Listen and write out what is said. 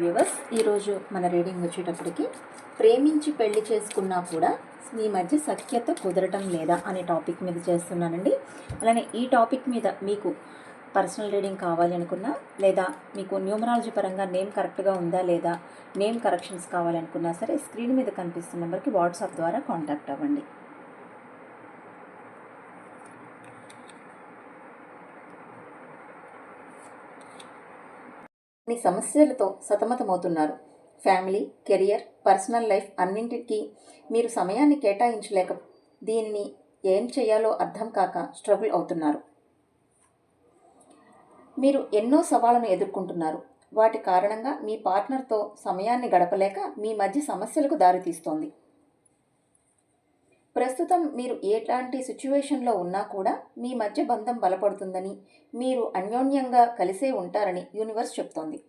Viewers, ఈరోజు మన reading వచ్చేటప్పటికి ప్రేమించి పెళ్లి చేసుకున్నా కూడా మీ మధ్య సఖ్యత కుదరటం లేదా అనే టాపిక్ మీద చేస్తున్నానండి. అలానే ఈ టాపిక్ మీద మీకు పర్సనల్ రీడింగ్ కావాలి అనుకున్నా, లేదా మీకు న్యూమరాలజీ పరంగా నేమ్ కరెక్ట్గా ఉందా లేదా నేమ్ కరెక్షన్స్ కావాలనుకున్నా సరే స్క్రీన్ మీద కనిపిస్తున్న నెంబర్కి వాట్సాప్ ద్వారా కాంటాక్ట్ అవ్వండి. మీ సమస్యలతో సతమతమవుతున్నారు. ఫ్యామిలీ, కెరియర్, పర్సనల్ లైఫ్ అన్నింటికీ మీరు సమయాన్ని కేటాయించలేక దీనిని ఏం చేయాలో అర్థం కాక స్ట్రగుల్ అవుతున్నారు. మీరు ఎన్నో సవాళ్లను ఎదుర్కొంటున్నారు. వాటి కారణంగా మీ పార్ట్నర్తో సమయాన్ని గడపలేక మీ మధ్య సమస్యలకు దారితీస్తోంది. ప్రస్తుతం మీరు ఎలాంటి సిచ్యువేషన్లో ఉన్నా కూడా మీ మధ్య బంధం బలపడుతుందని, మీరు అన్యోన్యంగా కలిసే ఉంటారని యూనివర్స్ చెప్తోంది.